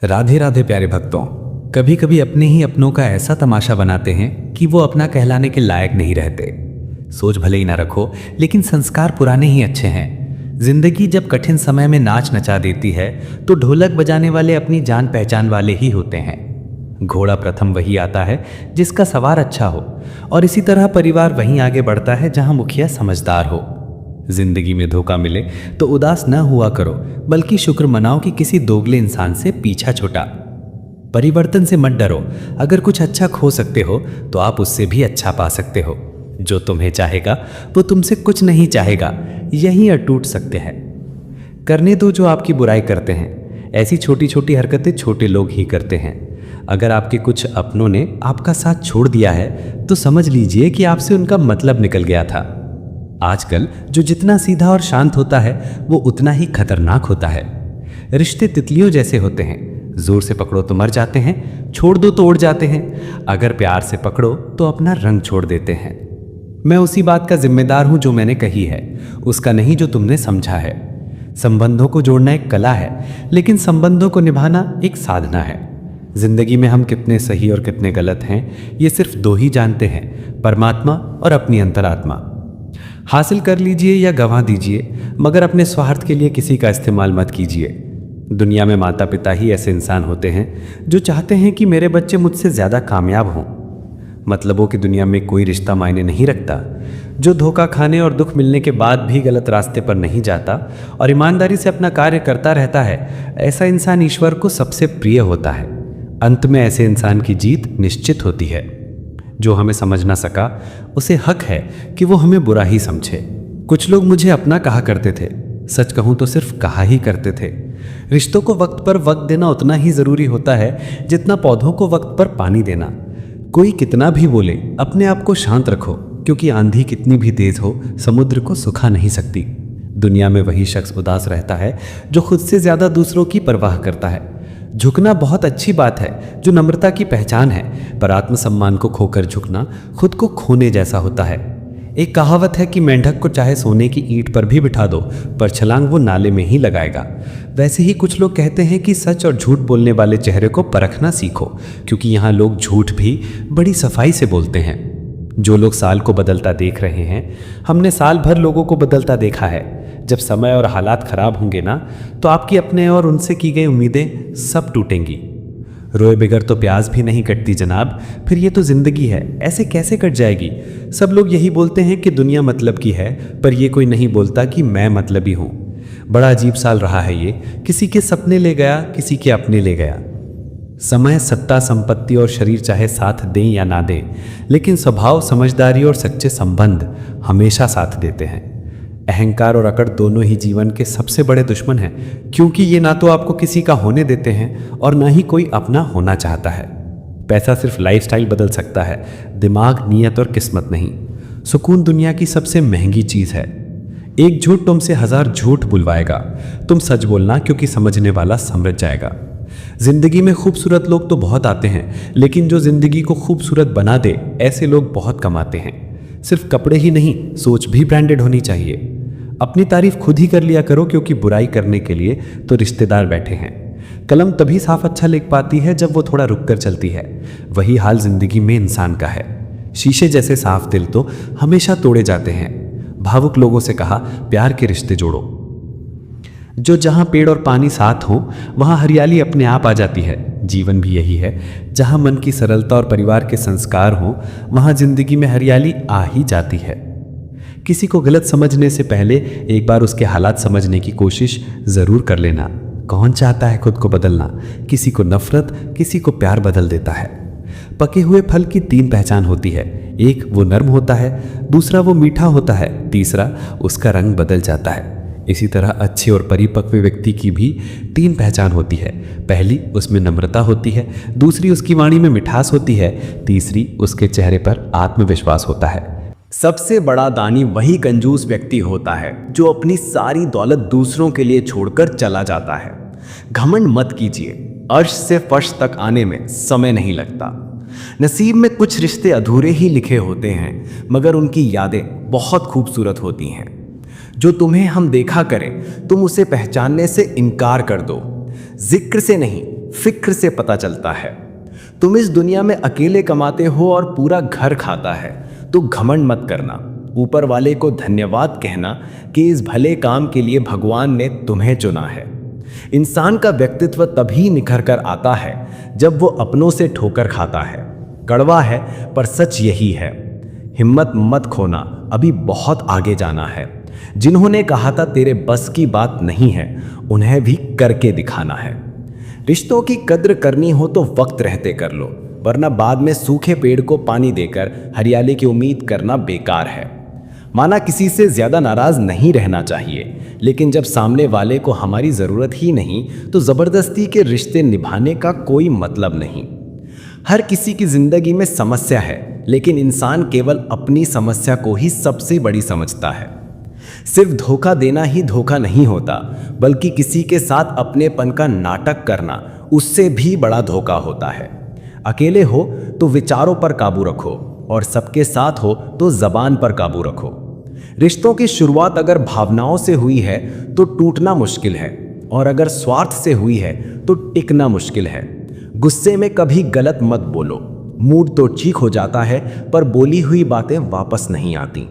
राधे राधे प्यारे भक्तों। कभी कभी अपने ही अपनों का ऐसा तमाशा बनाते हैं कि वो अपना कहलाने के लायक नहीं रहते। सोच भले ही ना रखो, लेकिन संस्कार पुराने ही अच्छे हैं। जिंदगी जब कठिन समय में नाच नचा देती है तो ढोलक बजाने वाले अपनी जान पहचान वाले ही होते हैं। घोड़ा प्रथम वही आता है जिसका सवार अच्छा हो, और इसी तरह परिवार वहीं आगे बढ़ता है जहां मुखिया समझदार हो। जिंदगी में धोखा मिले तो उदास न हुआ करो, बल्कि शुक्र मनाओ कि किसी दोगले इंसान से पीछा छूटा। परिवर्तन से मत डरो, अगर कुछ अच्छा खो सकते हो तो आप उससे भी अच्छा पा सकते हो। जो तुम्हें चाहेगा वो तुमसे कुछ नहीं चाहेगा, यही अटूट सत्य है। करने दो जो आपकी बुराई करते हैं, ऐसी छोटी छोटी हरकतें छोटे लोग ही करते हैं। अगर आपके कुछ अपनों ने आपका साथ छोड़ दिया है तो समझ लीजिए कि आपसे उनका मतलब निकल गया था। आजकल जो जितना सीधा और शांत होता है वो उतना ही खतरनाक होता है। रिश्ते तितलियों जैसे होते हैं, जोर से पकड़ो तो मर जाते हैं, छोड़ दो तो उड़ जाते हैं। अगर प्यार से पकड़ो तो अपना रंग छोड़ देते हैं। मैं उसी बात का जिम्मेदार हूं जो मैंने कही है, उसका नहीं जो तुमने समझा है। संबंधों को जोड़ना एक कला है, लेकिन संबंधों को निभाना एक साधना है। जिंदगी में हम कितने सही और कितने गलत हैं ये सिर्फ दो ही जानते हैं, परमात्मा और अपनी अंतरात्मा। हासिल कर लीजिए या गंवा दीजिए, मगर अपने स्वार्थ के लिए किसी का इस्तेमाल मत कीजिए। दुनिया में माता पिता ही ऐसे इंसान होते हैं जो चाहते हैं कि मेरे बच्चे मुझसे ज़्यादा कामयाब हों। मतलबों की दुनिया में कोई रिश्ता मायने नहीं रखता। जो धोखा खाने और दुख मिलने के बाद भी गलत रास्ते पर नहीं जाता और ईमानदारी से अपना कार्य करता रहता है, ऐसा इंसान ईश्वर को सबसे प्रिय होता है। अंत में ऐसे इंसान की जीत निश्चित होती है। जो हमें समझ ना सका उसे हक है कि वो हमें बुरा ही समझे। कुछ लोग मुझे अपना कहा करते थे, सच कहूं तो सिर्फ कहा ही करते थे। रिश्तों को वक्त पर वक्त देना उतना ही जरूरी होता है जितना पौधों को वक्त पर पानी देना। कोई कितना भी बोले, अपने आप को शांत रखो, क्योंकि आंधी कितनी भी तेज हो समुद्र को सुखा नहीं सकती। दुनिया में वही शख्स उदास रहता है जो खुद से ज्यादा दूसरों की परवाह करता है। झुकना बहुत अच्छी बात है, जो नम्रता की पहचान है, पर आत्मसम्मान को खोकर झुकना खुद को खोने जैसा होता है। एक कहावत है कि मेंढक को चाहे सोने की ईंट पर भी बिठा दो, पर छलांग वो नाले में ही लगाएगा। वैसे ही कुछ लोग कहते हैं कि सच और झूठ बोलने वाले चेहरे को परखना सीखो, क्योंकि यहाँ लोग झूठ भी बड़ी सफाई से बोलते हैं। जो लोग साल को बदलता देख रहे हैं, हमने साल भर लोगों को बदलता देखा है। जब समय और हालात खराब होंगे ना, तो आपकी अपने और उनसे की गई उम्मीदें सब टूटेंगी। रोए बिगर तो प्याज भी नहीं कटती जनाब, फिर ये तो जिंदगी है, ऐसे कैसे कट जाएगी। सब लोग यही बोलते हैं कि दुनिया मतलब की है, पर ये कोई नहीं बोलता कि मैं मतलबी हूँ। बड़ा अजीब साल रहा है ये, किसी के सपने ले गया, किसी के अपने ले गया। समय, सत्ता, संपत्ति और शरीर चाहे साथ दें या ना दें, लेकिन स्वभाव, समझदारी और सच्चे संबंध हमेशा साथ देते हैं। अहंकार और अकड़ दोनों ही जीवन के सबसे बड़े दुश्मन हैं, क्योंकि ये ना तो आपको किसी का होने देते हैं और ना ही कोई अपना होना चाहता है। पैसा सिर्फ लाइफस्टाइल बदल सकता है, दिमाग, नीयत और किस्मत नहीं। सुकून दुनिया की सबसे महंगी चीज़ है। एक झूठ तुमसे 1000 झूठ बुलवाएगा। तुम सच बोलना, क्योंकि समझने वाला समझ जाएगा। जिंदगी में खूबसूरत लोग तो बहुत आते हैं, लेकिन जो जिंदगी को खूबसूरत बना दे, ऐसे लोग बहुत कम आते हैं। सिर्फ कपड़े ही नहीं, सोच भी ब्रांडेड होनी चाहिए। अपनी तारीफ खुद ही कर लिया करो, क्योंकि बुराई करने के लिए तो रिश्तेदार बैठे हैं। कलम तभी साफ अच्छा लिख पाती है जब वो थोड़ा रुक कर चलती है। वही हाल जिंदगी में इंसान का है। शीशे जैसे साफ दिल तो हमेशा तोड़े जाते हैं। भावुक लोगों से कहा, प्यार के रिश्ते जोड़ो। जो जहां पेड़ और पानी साथ हो वहां हरियाली अपने आप आ जाती है। जीवन भी यही है, जहां मन की सरलता और परिवार के संस्कार हो वहां जिंदगी में हरियाली आ ही जाती है। किसी को गलत समझने से पहले एक बार उसके हालात समझने की कोशिश जरूर कर लेना। कौन चाहता है खुद को बदलना? किसी को नफरत, किसी को प्यार बदल देता है। पके हुए फल की 3 पहचान होती है। एक, वो नर्म होता है, दूसरा वो मीठा होता है, तीसरा उसका रंग बदल जाता है। इसी तरह अच्छे और परिपक्व व्यक्ति की भी 3 पहचान होती है। पहली, उसमें नम्रता होती है, दूसरी उसकी वाणी में मिठास होती है, तीसरी उसके चेहरे पर आत्मविश्वास होता है। सबसे बड़ा दानी वही कंजूस व्यक्ति होता है जो अपनी सारी दौलत दूसरों के लिए छोड़कर चला जाता है। घमंड मत कीजिए, अर्श से फर्श तक आने में समय नहीं लगता। नसीब में कुछ रिश्ते अधूरे ही लिखे होते हैं, मगर उनकी यादें बहुत खूबसूरत होती हैं। जो तुम्हें हम देखा करें, तुम उसे पहचानने से इनकार कर दो। जिक्र से नहीं, फिक्र से पता चलता है। तुम इस दुनिया में अकेले कमाते हो और पूरा घर खाता है तो घमंड मत करना। ऊपर वाले को धन्यवाद कहना कि इस भले काम के लिए भगवान ने तुम्हें चुना है। इंसान का व्यक्तित्व तभी निखर कर आता है जब वो अपनों से ठोकर खाता है। कड़वा है पर सच यही है। हिम्मत मत खोना, अभी बहुत आगे जाना है। जिन्होंने कहा था तेरे बस की बात नहीं है, उन्हें भी करके दिखाना है। रिश्तों की कद्र करनी हो तो वक्त रहते कर लो, वरना बाद में सूखे पेड़ को पानी देकर हरियाली की उम्मीद करना बेकार है। माना किसी से ज़्यादा नाराज़ नहीं रहना चाहिए, लेकिन जब सामने वाले को हमारी ज़रूरत ही नहीं तो ज़बरदस्ती के रिश्ते निभाने का कोई मतलब नहीं। हर किसी की ज़िंदगी में समस्या है, लेकिन इंसान केवल अपनी समस्या को ही सबसे बड़ी समझता है। सिर्फ धोखा देना ही धोखा नहीं होता, बल्कि किसी के साथ अपनेपन का नाटक करना उससे भी बड़ा धोखा होता है। अकेले हो तो विचारों पर काबू रखो और सबके साथ हो तो जबान पर काबू रखो। रिश्तों की शुरुआत अगर भावनाओं से हुई है तो टूटना मुश्किल है, और अगर स्वार्थ से हुई है तो टिकना मुश्किल है। गुस्से में कभी गलत मत बोलो। मूड तो ठीक हो जाता है पर बोली हुई बातें वापस नहीं आती।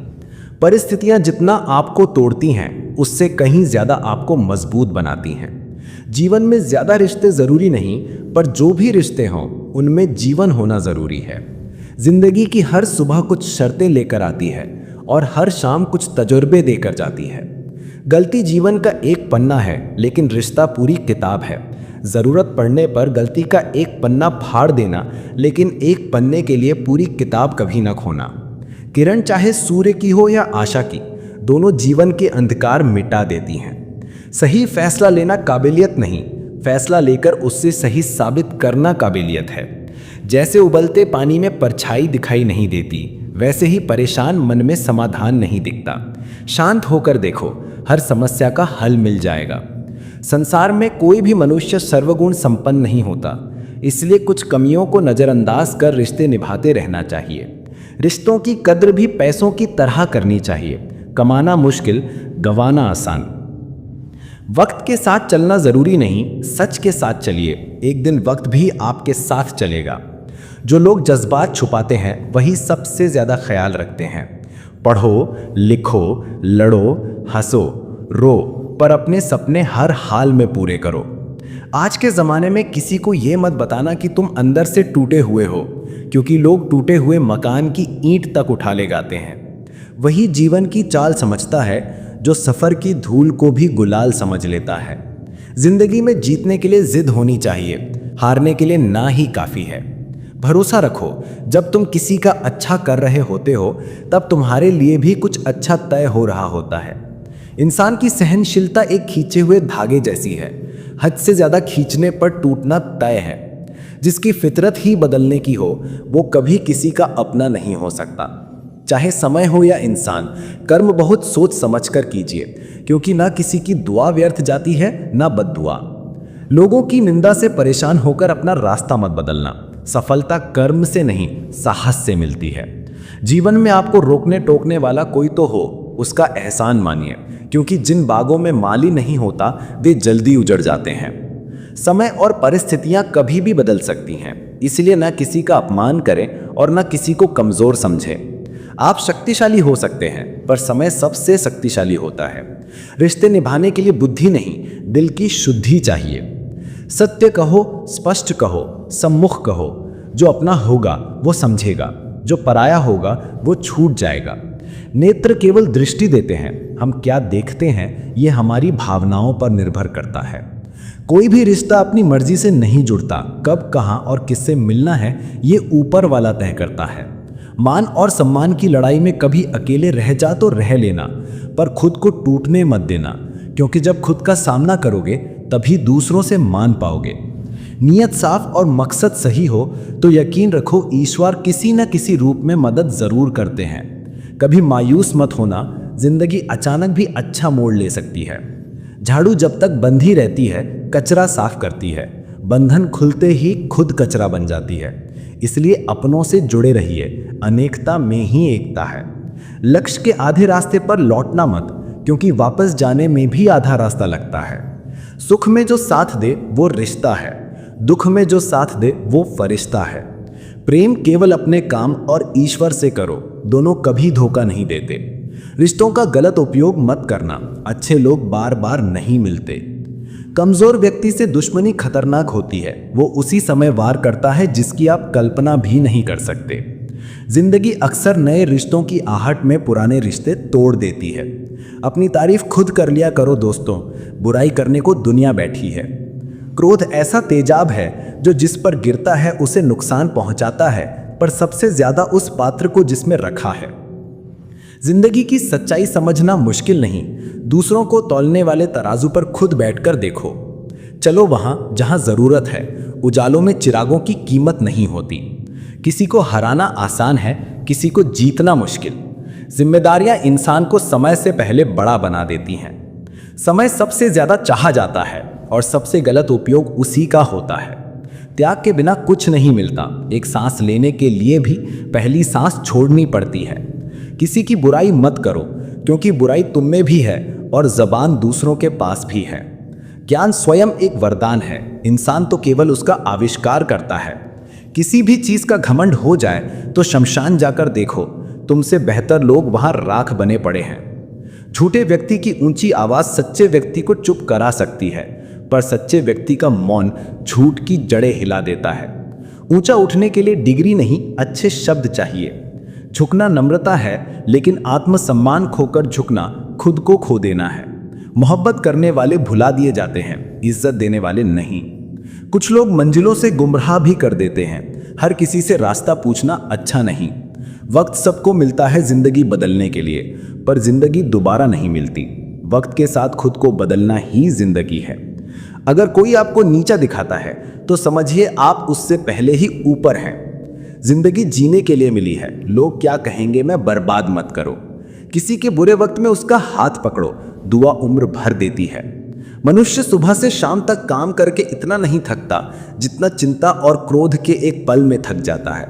परिस्थितियां जितना आपको तोड़ती हैं, उससे कहीं ज़्यादा आपको मजबूत बनाती हैं। जीवन में ज़्यादा रिश्ते ज़रूरी नहीं, पर जो भी रिश्ते हों उनमें जीवन होना ज़रूरी है। ज़िंदगी की हर सुबह कुछ शर्तें लेकर आती है और हर शाम कुछ तजुर्बे देकर जाती है। गलती जीवन का एक पन्ना है, लेकिन रिश्ता पूरी किताब है। ज़रूरत पड़ने पर गलती का एक पन्ना फाड़ देना, लेकिन एक पन्ने के लिए पूरी किताब कभी न खोना। किरण चाहे सूर्य की हो या आशा की, दोनों जीवन के अंधकार मिटा देती हैं। सही फैसला लेना काबिलियत नहीं, फैसला लेकर उससे सही साबित करना काबिलियत है। जैसे उबलते पानी में परछाई दिखाई नहीं देती, वैसे ही परेशान मन में समाधान नहीं दिखता। शांत होकर देखो, हर समस्या का हल मिल जाएगा। संसार में कोई भी मनुष्य सर्वगुण संपन्न नहीं होता, इसलिए कुछ कमियों को नज़रअंदाज कर रिश्ते निभाते रहना चाहिए। रिश्तों की कद्र भी पैसों की तरह करनी चाहिए। कमाना मुश्किल, गंवाना आसान। वक्त के साथ चलना ज़रूरी नहीं, सच के साथ चलिए, एक दिन वक्त भी आपके साथ चलेगा। जो लोग जज्बात छुपाते हैं वही सबसे ज़्यादा ख्याल रखते हैं। पढ़ो, लिखो, लड़ो, हंसो, रो, पर अपने सपने हर हाल में पूरे करो। आज के ज़माने में किसी को ये मत बताना कि तुम अंदर से टूटे हुए हो, क्योंकि लोग टूटे हुए मकान की ईंट तक उठा ले जाते हैं। वही जीवन की चाल समझता है जो सफ़र की धूल को भी गुलाल समझ लेता है। जिंदगी में जीतने के लिए जिद होनी चाहिए, हारने के लिए ना ही काफ़ी है। भरोसा रखो, जब तुम किसी का अच्छा कर रहे होते हो तब तुम्हारे लिए भी कुछ अच्छा तय हो रहा होता है। इंसान की सहनशीलता एक खींचे हुए धागे जैसी है, हद से ज़्यादा खींचने पर टूटना तय है। जिसकी फितरत ही बदलने की हो वो कभी किसी का अपना नहीं हो सकता। चाहे समय हो या इंसान, कर्म बहुत सोच समझ कर कीजिए, क्योंकि ना किसी की दुआ व्यर्थ जाती है ना बद्दुआ। लोगों की निंदा से परेशान होकर अपना रास्ता मत बदलना। सफलता कर्म से नहीं, साहस से मिलती है। जीवन में आपको रोकने टोकने वाला कोई तो हो, उसका एहसान मानिए, क्योंकि जिन बागों में माली नहीं होता वे जल्दी उजड़ जाते हैं। समय और परिस्थितियां कभी भी बदल सकती हैं, इसलिए ना किसी का अपमान करें और ना किसी को कमज़ोर समझें। आप शक्तिशाली हो सकते हैं, पर समय सबसे शक्तिशाली होता है। रिश्ते निभाने के लिए बुद्धि नहीं, दिल की शुद्धि चाहिए। सत्य कहो, स्पष्ट कहो, सम्मुख कहो। जो अपना होगा वो समझेगा, जो पराया होगा वो छूट जाएगा। नेत्र केवल दृष्टि देते हैं, हम क्या देखते हैं ये हमारी भावनाओं पर निर्भर करता है। कोई भी रिश्ता अपनी मर्जी से नहीं जुड़ता, कब, कहाँ और किससे मिलना है ये ऊपर वाला तय करता है। मान और सम्मान की लड़ाई में कभी अकेले रह जा तो रह लेना, पर खुद को टूटने मत देना, क्योंकि जब खुद का सामना करोगे तभी दूसरों से मान पाओगे। नीयत साफ और मकसद सही हो तो यकीन रखो ईश्वर किसी न किसी रूप में मदद ज़रूर करते हैं। कभी मायूस मत होना, जिंदगी अचानक भी अच्छा मोड़ ले सकती है। झाड़ू जब तक बंधी रहती है कचरा साफ करती है, बंधन खुलते ही खुद कचरा बन जाती है। इसलिए अपनों से जुड़े रहिए, अनेकता में ही एकता है। लक्ष्य के आधे रास्ते पर लौटना मत, क्योंकि वापस जाने में भी आधा रास्ता लगता है। सुख में जो साथ दे वो रिश्ता है, दुख में जो साथ दे वो फरिश्ता है। प्रेम केवल अपने काम और ईश्वर से करो, दोनों कभी धोखा नहीं देते। रिश्तों का गलत उपयोग मत करना, अच्छे लोग बार बार नहीं मिलते। कमजोर व्यक्ति से दुश्मनी खतरनाक होती है, वो उसी समय वार करता है जिसकी आप कल्पना भी नहीं कर सकते। जिंदगी अक्सर नए रिश्तों की आहट में पुराने रिश्ते तोड़ देती है। अपनी तारीफ खुद कर लिया करो दोस्तों, बुराई करने को दुनिया बैठी है। क्रोध ऐसा तेजाब है जो जिस पर गिरता है उसे नुकसान पहुंचाता है, पर सबसे ज्यादा उस पात्र को जिसमें रखा है। जिंदगी की सच्चाई समझना मुश्किल नहीं, दूसरों को तौलने वाले तराजू पर खुद बैठकर देखो। चलो वहां जहां जरूरत है, उजालों में चिरागों की कीमत नहीं होती। किसी को हराना आसान है, किसी को जीतना मुश्किल। जिम्मेदारियां इंसान को समय से पहले बड़ा बना देती हैं। समय सबसे ज्यादा चाहा जाता है और सबसे गलत उपयोग उसी का होता है। त्याग के बिना कुछ नहीं मिलता, एक सांस लेने के लिए भी पहली सांस छोड़नी पड़ती है। किसी की बुराई मत करो, क्योंकि बुराई तुम में भी है और जबान दूसरों के पास भी है। ज्ञान स्वयं एक वरदान है, इंसान तो केवल उसका आविष्कार करता है। किसी भी चीज का घमंड हो जाए तो शमशान जाकर देखो, तुमसे बेहतर लोग वहां राख बने पड़े हैं। झूठे व्यक्ति की ऊंची आवाज सच्चे व्यक्ति को चुप करा सकती है, पर सच्चे व्यक्ति का मौन झूठ की जड़ें हिला देता है। ऊंचा उठने के लिए डिग्री नहीं, अच्छे शब्द चाहिए। झुकना नम्रता है, लेकिन आत्मसम्मान खोकर झुकना खुद को खो देना है। मोहब्बत करने वाले भुला दिए जाते हैं, इज्जत देने वाले नहीं। कुछ लोग मंजिलों से गुमराह भी कर देते हैं। हर किसी से रास्ता पूछना अच्छा नहीं। वक्त सबको मिलता है जिंदगी बदलने के लिए, पर जिंदगी दोबारा नहीं मिलती। वक्त के साथ खुद को बदलना ही जिंदगी है। अगर कोई आपको नीचा दिखाता है तो समझिए आप उससे पहले ही ऊपर हैं। जिंदगी जीने के लिए मिली है, लोग क्या कहेंगे में बर्बाद मत करो। किसी के बुरे वक्त में उसका हाथ पकड़ो, दुआ उम्र भर देती है। मनुष्य सुबह से शाम तक काम करके इतना नहीं थकता जितना चिंता और क्रोध के एक पल में थक जाता है।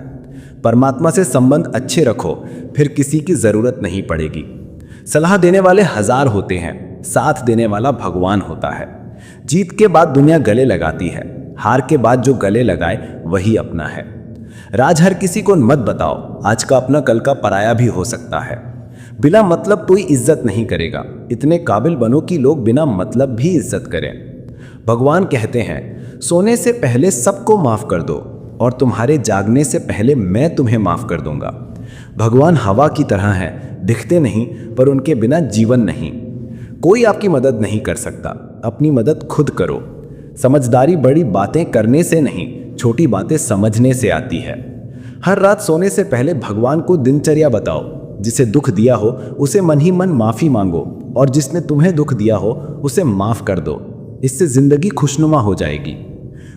परमात्मा से संबंध अच्छे रखो, फिर किसी की जरूरत नहीं पड़ेगी। सलाह देने वाले हजार होते हैं, साथ देने वाला भगवान होता है। जीत के बाद दुनिया गले लगाती है, हार के बाद जो गले लगाए वही अपना है। राज हर किसी को मत बताओ, आज का अपना कल का पराया भी हो सकता है। बिना मतलब कोई इज्जत नहीं करेगा, इतने काबिल बनो कि लोग बिना मतलब भी इज्जत करें। भगवान कहते हैं, सोने से पहले सबको माफ कर दो और तुम्हारे जागने से पहले मैं तुम्हें माफ कर दूंगा। भगवान हवा की तरह हैं, दिखते नहीं पर उनके बिना जीवन नहीं। कोई आपकी मदद नहीं कर सकता, अपनी मदद खुद करो। समझदारी बड़ी बातें करने से नहीं, छोटी बातें समझने से आती है। हर रात सोने से पहले भगवान को दिनचर्या बताओ। जिसे दुख दिया हो उसे मन ही मन माफी मांगो, और जिसने तुम्हें दुख दिया हो उसे माफ कर दो। इससे जिंदगी खुशनुमा हो जाएगी।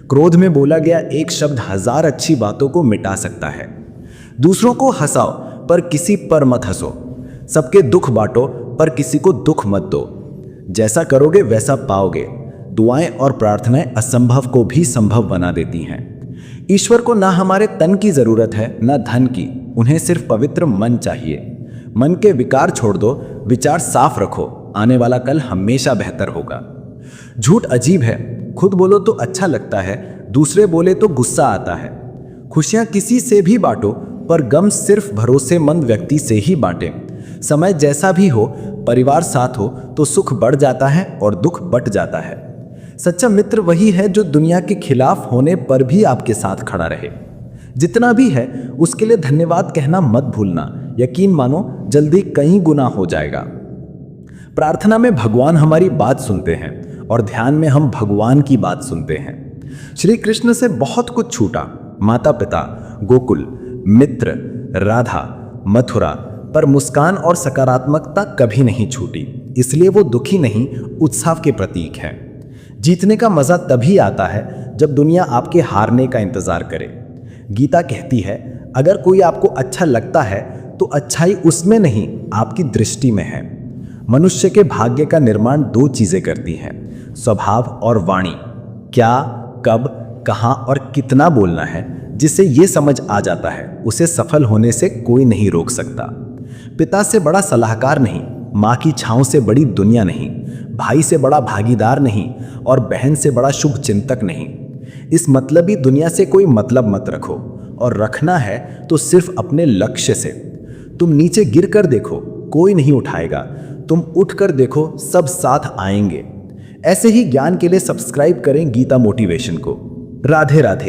क्रोध में बोला गया एक शब्द हजार अच्छी बातों को मिटा सकता है। दूसरों को हंसाओ पर किसी पर मत हंसो। सबके दुख बांटो पर किसी को दुख मत दो। जैसा करोगे वैसा पाओगे। दुआएं और प्रार्थनाएं असंभव को भी संभव बना देती हैं। ईश्वर को ना हमारे तन की जरूरत है ना धन की, उन्हें सिर्फ पवित्र मन चाहिए। मन के विकार छोड़ दो, विचार साफ रखो, आने वाला कल हमेशा बेहतर होगा। झूठ अजीब है, खुद बोलो तो अच्छा लगता है, दूसरे बोले तो गुस्सा आता है। खुशियां किसी से भी बांटो, पर गम सिर्फ भरोसेमंद व्यक्ति से ही बांटे। समय जैसा भी हो, परिवार साथ हो तो सुख बढ़ जाता है और दुख बट जाता है। सच्चा मित्र वही है जो दुनिया के खिलाफ होने पर भी आपके साथ खड़ा रहे। जितना भी है उसके लिए धन्यवाद कहना मत भूलना। यकीन मानो जल्दी कहीं गुना हो जाएगा। प्रार्थना में भगवान हमारी बात सुनते हैं और ध्यान में हम भगवान की बात सुनते हैं। श्री कृष्ण से बहुत कुछ छूटा, माता पिता, गोकुल, मित्र, राधा, मथुरा, पर मुस्कान और सकारात्मकता कभी नहीं छूटी। इसलिए वो दुखी नहीं, उत्साह के प्रतीक है। जीतने का मजा तभी आता है जब दुनिया आपके हारने का इंतजार करे। गीता कहती है, अगर कोई आपको अच्छा लगता है तो अच्छाई उसमें नहीं, आपकी दृष्टि में है। मनुष्य के भाग्य का निर्माण दो चीजें करती हैं, स्वभाव और वाणी। क्या, कब, कहाँ और कितना बोलना है, जिसे ये समझ आ जाता है उसे सफल होने से कोई नहीं रोक सकता। पिता से बड़ा सलाहकार नहीं, माँ की छाँव से बड़ी दुनिया नहीं, भाई से बड़ा भागीदार नहीं और बहन से बड़ा शुभ चिंतक नहीं। इस मतलबी दुनिया से कोई मतलब मत रखो, और रखना है तो सिर्फ अपने लक्ष्य से। तुम नीचे गिर कर देखो, कोई नहीं उठाएगा। तुम उठ कर देखो, सब साथ आएंगे। ऐसे ही ज्ञान के लिए सब्सक्राइब करें गीता मोटिवेशन को। राधे राधे।